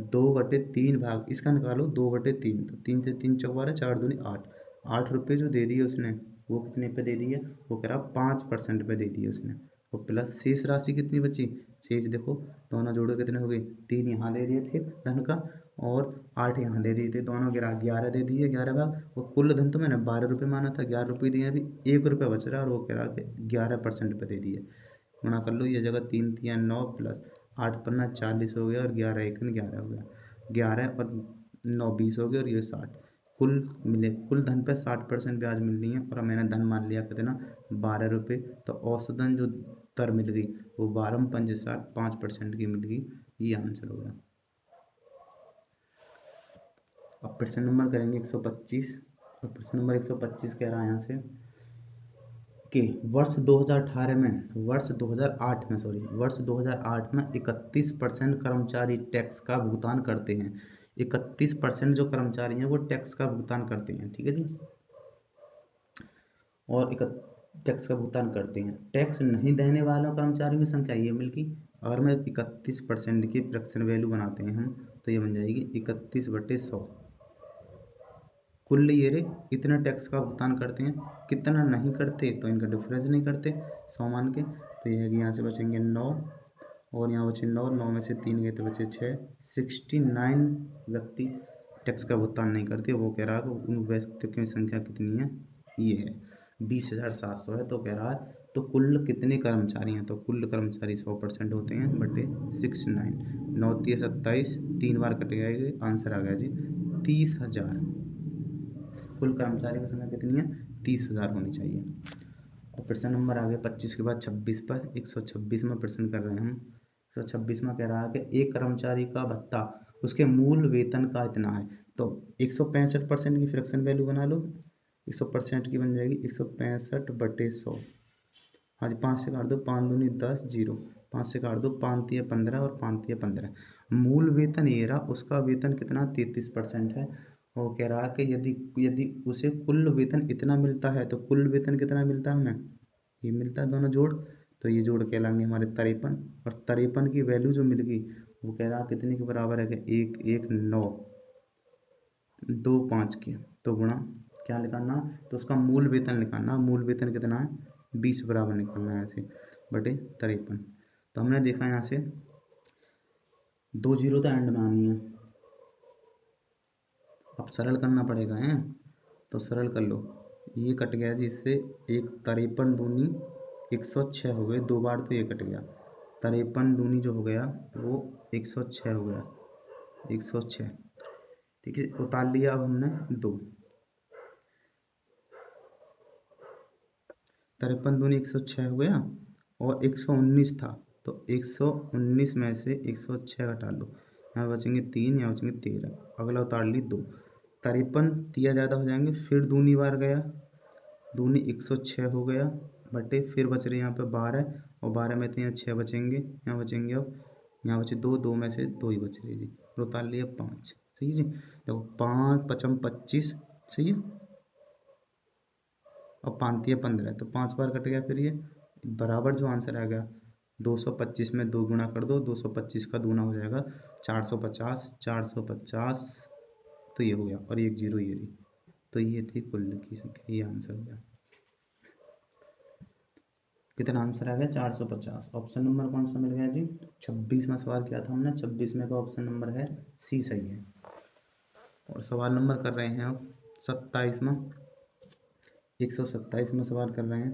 2/3 भाग, इसका निकालो 2/3, तो 3 से 3 चौबारा, 4 दूनी 8, 8 रुपये जो दे दिए उसने वो कितने पे दे दिए, वो कह रहा 5% पे दे दिए उसने, और प्लस शेष राशि कितनी बची, शेष देखो दोनों जोड़ो कितने हो गए, 3 यहाँ दे दिए थे धन का और 8 यहाँ दे दिए थे, दोनों 11 दे दिए, 11 भाग, और कुल धन तो मैंने 12 रुपये माना था, 11 रुपये दिए, अभी 1 रुपये बच रहा है और वो कह रहा कि 11% पे दे दिए। गुणा कर लो, ये जगह 3 3 9 प्लस 8 पन्ना 40 हो गया और 11 एकन 11 हो गया, 11 और 9 20 हो गया और ये 60, कुल धन पे 60% ब्याज मिल रही है और मैंने धन मान लिया कितना 12 रुपये, तो औसतन जो दर मिल गई वो 12 5% की मिल गई, ये आंसर होगा। अब प्रश्न नंबर करेंगे 125, और प्रश्न नंबर 125 कह रहा है यहाँ से कि वर्ष 2008 में 31% कर्मचारी टैक्स का भुगतान करते हैं, 31% जो कर्मचारी हैं वो टैक्स का भुगतान करते हैं, ठीक है जी, और टैक्स का भुगतान करते हैं। टैक्स नहीं देने वालों कर्मचारियों की संख्या ये मिल गई। अगर मैं 31% की फ्रैक्शन वैल्यू बनाते हैं हम, तो ये बन जाएगी 31/100। कुल ये रे इतना टैक्स का भुगतान करते हैं, कितना नहीं करते तो इनका डिफरेंस नहीं करते 100 मान के, तो ये है कि यहाँ से बचेंगे 9 और यहाँ बचे 9, 9 में से 3 गए तो बचे 6, 69 व्यक्ति टैक्स का भुगतान नहीं करते। वो कह रहा है कि उन व्यक्तियों की संख्या कितनी है, ये है 20,700 है। तो कह रहा है तो कुल कितने कर्मचारी हैं, तो कुल कर्मचारी 100% होते हैं बटे 69, 9 3 27, 3 बार कट जाएंगे, आंसर आ गया जी 30,000। कुल कर्मचारी की संख्या कितनी है, 30,000 होनी चाहिए। और प्रश्न नंबर आ गया 25 के बाद 26 पर। 126 में प्रश्न कर रहे हैं हम। 126 में कह रहा है कि एक कर्मचारी का भत्ता उसके मूल वेतन का इतना है, तो 165% की फ्रैक्शन वैल्यू बना लो, 100% की बन जाएगी 165/100। हाँ जी, 5 से काट दो, 5 दूनी 10, 0, 5 से काट दो, 5 तिया 15 और 5 तिया 15। मूल वेतन ये रहा, उसका वेतन कितना 33% है। वो कह रहा है कि यदि यदि उसे कुल वेतन इतना मिलता है तो कुल वेतन कितना मिलता है हमें, ये मिलता है दोनों जोड़ तो ये जोड़ के लाएंगे हमारे 53, और 53 की वैल्यू जो मिल गई वो कह रहा कितने के बराबर है कि 11925 की। तो गुणा क्या निकालना, तो उसका मूल वेतन निकालना। मूल वेतन कितना है, 20 बराबर निकालना है ऐसे बटे 53। तो हमने देखा यहाँ से 2 जीरो तो एंड में आनी है, अब सरल करना पड़ेगा है। तो सरल कर लो, ये कट गया जी इससे, 53 दूनी 106 हो गए, 2 बार तो ये कट गया। 53 दूनी जो हो गया वो 106 हो गया, 106। ठीक है, उतार लिया अब हमने 2। 53 दूनी 106 हो गया, और 119 था, तो 119 में से 106 घटा लो, यहाँ बचेंगे 3, यहाँ बचेंगे 13। अगला उतार ली 2। 53 दिया ज़्यादा हो जाएंगे, फिर दूनी बार गया, दूनी 106 हो गया, बटे फिर बच रहे यहाँ पे 12, और 12 में तो यहाँ 6 बचेंगे, यहाँ बचेंगे अब, यहाँ बचे 2, 2 में से 2 ही बच रही जी, फिर उतार लिया 5। सही है जी, देखो 5 पचम 25, सही है, और 5 या 15, तो 5 बार कट गया, फिर ये बराबर जो आंसर आ गया 225 में 2 गुना कर दो, 225 का दूना हो जाएगा 450, 450, तो ये हो गया, और 1 जीरो ये रही, तो ये थी कुल की संख्या, ये आंसर हो गया। कितना आंसर आ गया, 450। ऑप्शन नंबर कौन सा मिल गया जी, 26वां सवाल किया था हमने, 26वें का ऑप्शन नंबर है सी सही है। और सवाल नंबर कर रहे हैं अब 27वां, 127वां सवाल कर रहे हैं,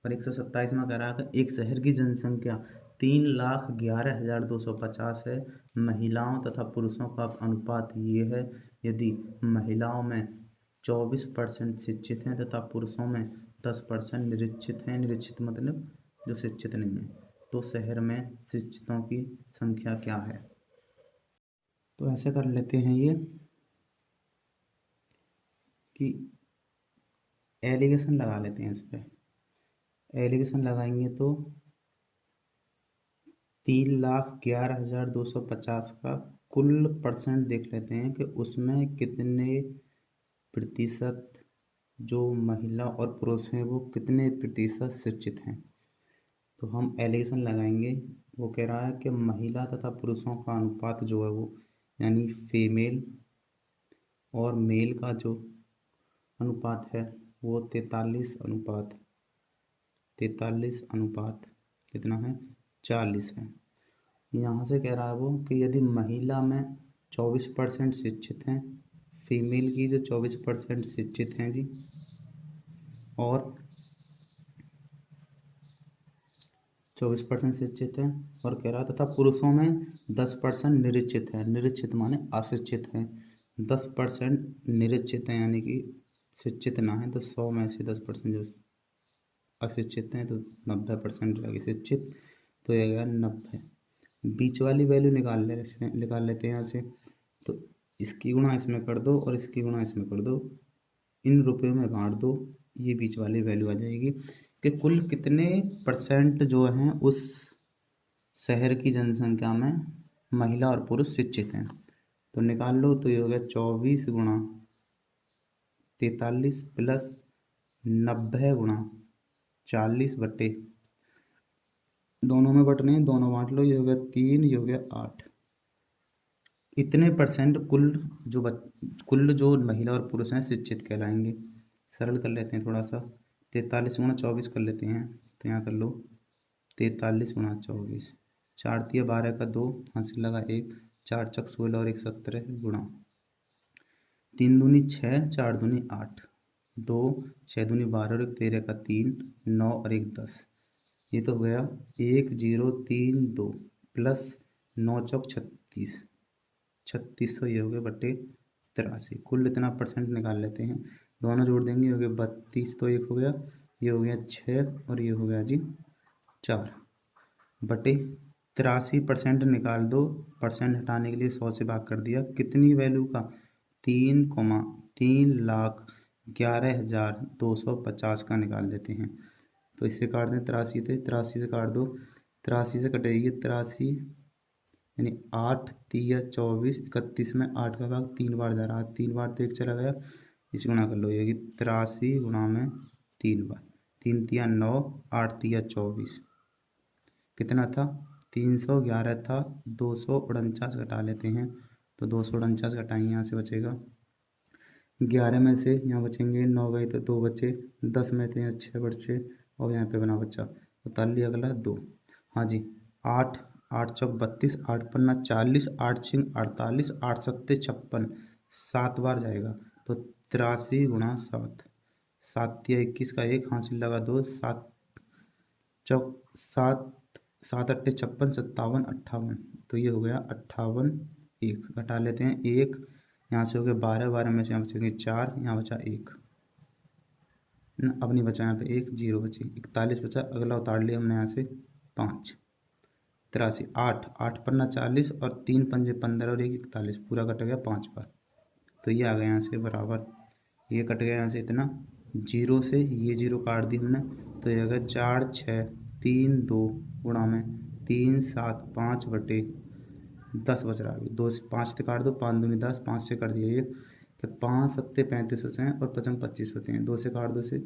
और 127वां कह रहा है एक शहर की जनसंख्या 3,11,250 है, महिलाओं तथा पुरुषों का अनुपात ये है, यदि महिलाओं में 24% शिक्षित हैं तथा पुरुषों में 10% निरक्षित हैं, निरक्षित मतलब जो शिक्षित नहीं है, तो शहर में शिक्षितों की संख्या क्या है। तो ऐसे कर लेते हैं ये कि एलिगेशन लगा लेते हैं, इस पर एलिगेशन लगाएंगे तो 3,11,250 का कुल परसेंट देख लेते हैं कि उसमें कितने प्रतिशत जो महिला और पुरुष हैं वो कितने प्रतिशत शिक्षित हैं। तो हम एलिगेशन लगाएंगे, वो कह रहा है कि महिला तथा पुरुषों का अनुपात जो है वो, यानी फीमेल और मेल का जो अनुपात है वो 43 अनुपात कितना है, 40 है। यहाँ से कह रहा है वो कि यदि महिला में 24% शिक्षित हैं, फीमेल की जो 24% शिक्षित हैं जी, और 24% शिक्षित हैं, और कह रहा तथा पुरुषों में 10% निरक्षित है, निरक्षित माने अशिक्षित हैं, 10% निरक्षित हैं यानी कि शिक्षित ना है, तो 100 में से 10% जो अशिक्षित हैं, तो 90% रहेगी शिक्षित, तो ये गया 90। बीच वाली वैल्यू निकाल लेते हैं यहाँ से, तो इसकी गुणा इसमें कर दो और इसकी गुणा इसमें कर दो, इन रुपयों में बांट दो, ये बीच वाली वैल्यू आ जाएगी कि कुल कितने परसेंट जो हैं उस शहर की जनसंख्या में महिला और पुरुष शिक्षित हैं। तो निकाल लो, तो ये हो गया 24 गुणा 43 प्लस 90 गुणा 40 बटे, दोनों में बटने हैं, दोनों बांट लो, ये हो गया 3, ये हो गया 8। इतने परसेंट कुल जो महिला और पुरुष हैं शिक्षित कहलाएंगे। सरल कर लेते हैं थोड़ा सा, 43 गुणा 24 कर लेते हैं, तो यहाँ कर लो 43 गुणा 24, 4 तिया 12 का 2, हासिल लगा 1, 4 चक 16 और 1 17 गुणा 3 दूनी 6, 4 दूनी 8, 2 6 दूनी 12 और 1 13 का 3, 9 और 1 10, ये तो हो गया 1032 प्लस 9 चौक 36, 3600 ये हो गया बटे 83। कुल इतना परसेंट निकाल लेते हैं, दोनों जोड़ देंगे, हो गया 32, तो 1 हो गया, ये हो गया 6 और ये हो गया जी 4 बटे 83% निकाल दो। परसेंट हटाने के लिए 100 से भाग कर दिया, कितनी वैल्यू का, 3,11,250 का निकाल देते हैं। तो इससे काट दें 83 थे, 83 से काट दो, 83 से कटेगी 83, यानी 8 तिया 24, 31 में 8 का भाग 3 बार जा रहा है, 3 बार तो 1 चला गया, इसे गुणा कर लो, ये 83 गुणा में 3 बार, 3 तिया 9, 8 तिया 24, कितना था 311 था। 249 घटा लेते हैं, तो 249 घटाएंगे, यहाँ से बचेगा 11 में से यहाँ बचेंगे 9 गए तो 2 बचे, 10 में थे यहाँ 6 बचे और यहाँ पे बना बचा 45, अगला 2। हाँ जी 8, 8 चौक 32, 8 पन्ना 40, 8 छिंग 48, 8 सत्ते 56, 7 बार जाएगा तो 83 गुणा 7, 7 तिया 21 का 1, हासिल लगा 2, 7 चौक 7, 7 अट्ठे 56, 57, 58, तो ये हो गया 58। 1 घटा लेते हैं 1, यहाँ से हो गया 12, 12 में से यहाँ बचेंगे 4, यहाँ बचा 1 ना, अब नहीं बचा यहाँ पे 1, 0 बची, 41 बचा, अगला उतार लिया हमने यहाँ से 5, 83, 8, 8 पन्ना 40 और 3 पंजे 15 और 1 41, पूरा कट गया 5 बार, तो ये आ गया यहाँ से बराबर, ये कट गया यहाँ से इतना, 0 से ये 0 काट दी हमने, तो ये आ गया 4, 6, 3, 2 गुणा में 3, 7, 5 बटे 10 बच रहा है, 2 से 5 से काट दो, 5 दूनी 10, 5 से कर दिया ये, तो 5 सत्ते 35 होते हैं और 55 25 होते हैं, 2 से काट दो से,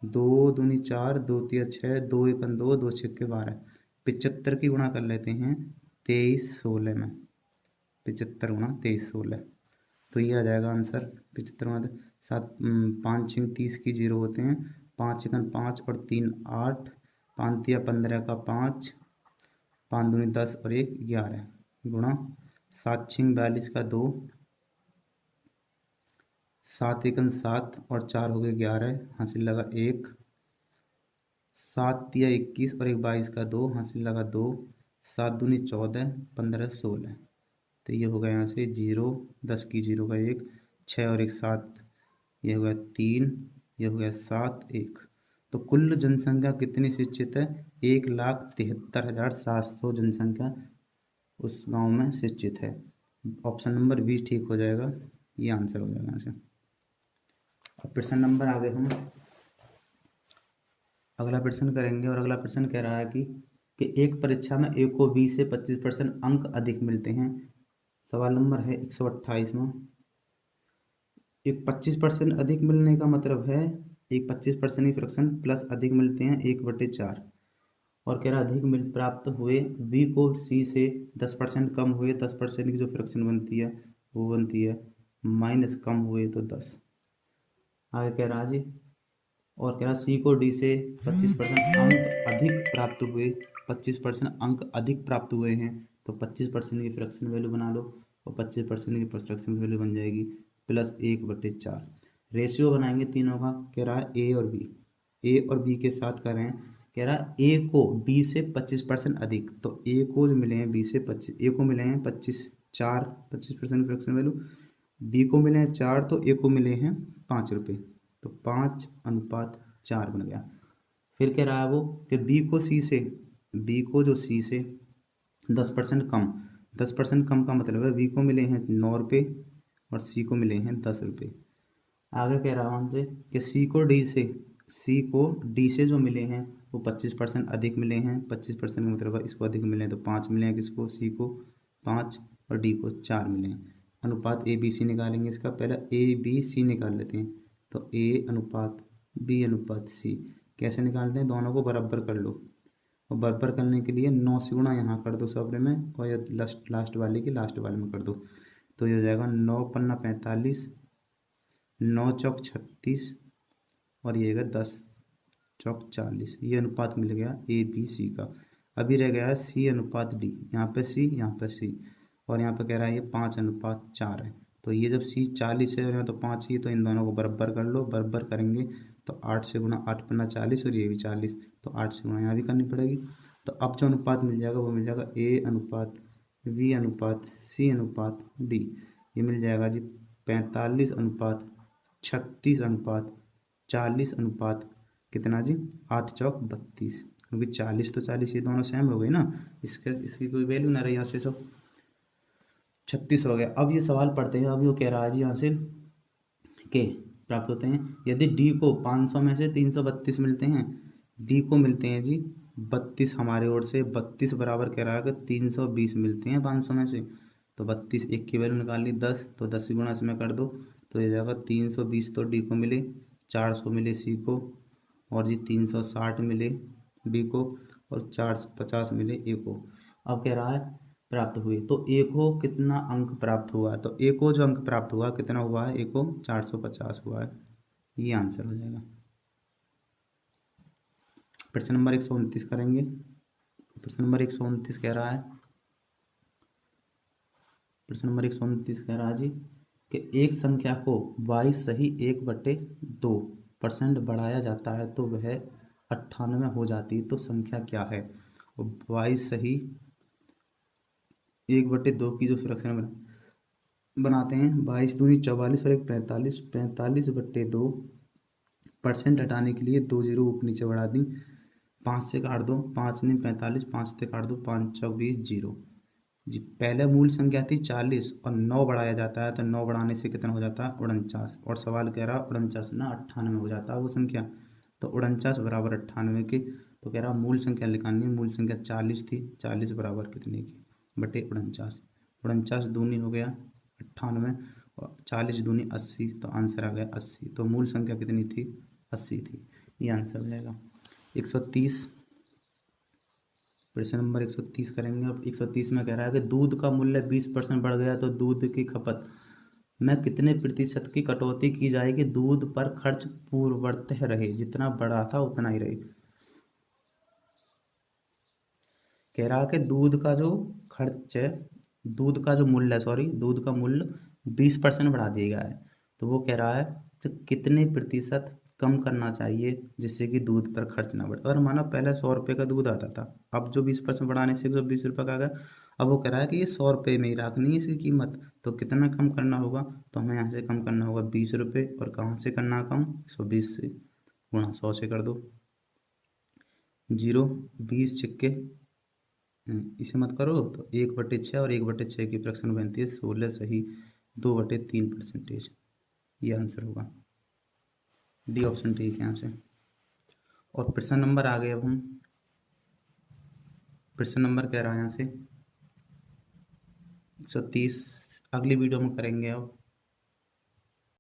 2 दूनी 4, 2 तिया 6, 2 एकन 2, 2 छक्के 12, 75 की गुणा कर लेते हैं 23 16 में, 75 गुणा 23 16, तो ये आ जाएगा आंसर 75 गुणा 7, 5 छिंग 30 की 0 होते हैं, 5 एकन 5 और 3 8, 5 तिया 15 का 5, 5 दूनी 10 और 1 11 गुणा 7 छिंग 42 का 2, 7 एकन 7 और 4 हो गए 11, हासिल लगा 1, 7 तिया 21 और 1 22 का 2, हासिल लगा 2, 7 दूनी 14, 15 16, तो ये हो गया यहाँ से 0, 10 की 0 का 1, 6 और 1 7, ये हो गया 3, ये हो गया 7 1, तो कुल जनसंख्या कितनी शिक्षित है, 1,73,700 जनसंख्या उस गांव में शिक्षित है। ऑप्शन नंबर 20 ठीक हो जाएगा, ये आंसर हो जाएगा यहाँ से। अब प्रश्न नंबर आगे हम अगला प्रश्न करेंगे, और अगला प्रश्न कह रहा है कि एक परीक्षा में ए को 20 से 25% अंक अधिक मिलते हैं। सवाल नंबर है 128वां। एक 25% अधिक मिलने का मतलब है एक 25% की फ्रैक्शन प्लस अधिक मिलते हैं 1/4, और कह रहा अधिक मिल प्राप्त हुए बी को सी से 10% कम हुए 10% की जो फ्रैक्शन बनती है वो बनती है माइनस कम हुए तो 10। आगे कह रहा जी, और कह रहा सी को डी से 25% अंक अधिक प्राप्त हुए, 25% अंक अधिक प्राप्त हुए हैं तो 25% की फ्रैक्शन वैल्यू बना लो, और 25% की फ्रैक्शन वैल्यू बन जाएगी प्लस 1/4। रेशियो बनाएंगे तीनों का, कह रहा है ए और बी, ए और बी के साथ कर रहे हैं, कह रहा है ए को बी से 25% अधिक, तो ए को जो मिले हैं बी से 25, ए को मिले हैं 25% फ्रैक्शन वैल्यू, बी को मिले हैं 4, तो ए को मिले हैं 5 रुपये, तो 5:4 बन गया। फिर कह रहा है वो कि बी को जो सी से 10% कम, 10% कम का मतलब है बी को मिले हैं 9 रुपये और सी को मिले हैं 10 रुपये। आगे कह रहा हूँ हमसे कि सी को डी से जो मिले हैं वो 25% अधिक मिले हैं, 25% का मतलब है इसको अधिक मिले हैं तो 5 मिले हैं, किसको सी को 5 और डी को 4 मिले हैं। अनुपात ए बी सी निकालेंगे, इसका पहले ए बी सी निकाल लेते हैं, तो ए अनुपात बी अनुपात सी कैसे निकालते हैं, दोनों को बराबर कर लो, और बराबर करने के लिए 9 से गुणा यहाँ कर दो सबरे में, और ये लास्ट वाले की लास्ट वाले में कर दो, तो ये हो जाएगा 9 पन्ना 45, 9 चौक 36 और ये है 10 चौक 40, ये अनुपात मिल गया ए बी सी का। अभी रह गया है सी अनुपात डी, यहाँ पे सी यहाँ पे सी, और यहाँ पे कह रहा है ये 5:4 है, तो ये जब सी 40 है और यहाँ तो 5 ही, तो इन दोनों को बराबर कर लो, बराबर करेंगे तो 8 से गुणा 8 पन्ना 40 और ये भी 40, तो 8 से गुणा यहाँ भी करनी पड़ेगी, तो अब जो अनुपात मिल जाएगा वो मिल जाएगा ए अनुपात बी अनुपात सी अनुपात डी, ये मिल जाएगा जी 45:36:40 अनुपात कितना जी 8 चौक 32, क्योंकि 40 तो 40 ये दोनों सेम हो गए ना, इसकी कोई वैल्यू ना रही, यहाँ से सब 36 हो गया। अब ये सवाल पढ़ते हैं, अब ये कह रहा है जी यहाँ से के प्राप्त होते हैं यदि डी को 500 में से 332 मिलते हैं, डी को मिलते हैं जी 32 हमारे ओर से, 32 बराबर कह रहा है कि 320 मिलते हैं 500 में से, तो 32 एक की वैल्यू निकाल ली 10, तो 10 की गुणा इसमें कर दो, तो ये जाएगा 320 तो डी को मिले, 400 मिले सी को, और जी 360 मिले बी को और 450 मिले ए को। अब कह रहा है प्राप्त हुए, तो ए को कितना अंक प्राप्त हुआ है, तो ए को जो अंक प्राप्त हुआ कितना हुआ है, ए को 450 हुआ है, ये आंसर हो जाएगा। प्रश्न नंबर 129 करेंगे। प्रश्न नंबर 129 कह रहा है, प्रश्न नंबर 129 कह रहा है जी कि एक संख्या को y सही 1/2% बढ़ाया जाता है तो वह 98 हो जाती है, तो संख्या क्या है। y सही 1/2 की जो फ्रैक्शन बनाते हैं, 22 दूनी 44 और 45, 45/2 % हटाने के लिए 2 जीरो ऊपर नीचे बढ़ा दी, 5 से काट दो, 5 नहीं 45, 5 से काट दो, 5 चौक 20 जीरो जी। पहले मूल संख्या थी 40 और 9 बढ़ाया जाता है, तो 9 बढ़ाने से कितना हो जाता है 49, और सवाल कह रहा है 49 ना 98 हो जाता है वो संख्या, तो 49 बराबर 98 के। तो कह रहा मूल संख्या निकालनी है, मूल संख्या 40 थी, 40 बराबर कितने की बटे 49, 49 दूनी हो गया 98 और 40 दूनी 80, तो आंसर आ गया 80, तो मूल संख्या कितनी थी 80 थी, ये आंसर हो जाएगा। 130 प्रश्न नंबर 130 करेंगे। अब 130 में कह रहा है कि दूध का मूल्य 20% बढ़ गया तो दूध की खपत में कितने प्रतिशत की कटौती की जाएगी, दूध पर खर्च पूर्ववत रहे, जितना बढ़ा था उतना ही रहे। कह रहा है कि दूध का जो खर्च है, दूध का जो मूल्य है, सॉरी दूध का मूल्य 20% बढ़ा दिया गया है, तो वो कह रहा है तो कितने प्रतिशत कम करना चाहिए जिससे कि दूध पर खर्च ना बढ़े। और मानो पहले 100 रुपये का दूध आता था, अब जो 20% बढ़ाने से 120 रुपये का आ गया, अब वो कह रहा है कि ये 100 रुपये में ही रखनी है इसकी कीमत, तो कितना कम करना होगा, तो हमें यहाँ से कम करना होगा 20 रुपये, और कहाँ से करना कम 120 से, गुणा 100 से कर दो, जीरो 20 छिक्के इसे मत करो, तो 1/6 और 1/6 की फ्रैक्शन बनती है 16 सही 2/3%, ये आंसर होगा, डी ऑप्शन ठीक है यहाँ से। और प्रश्न नंबर आ गए, अब हम प्रश्न नंबर कह रहा है यहाँ से 130 अगली वीडियो में करेंगे अब।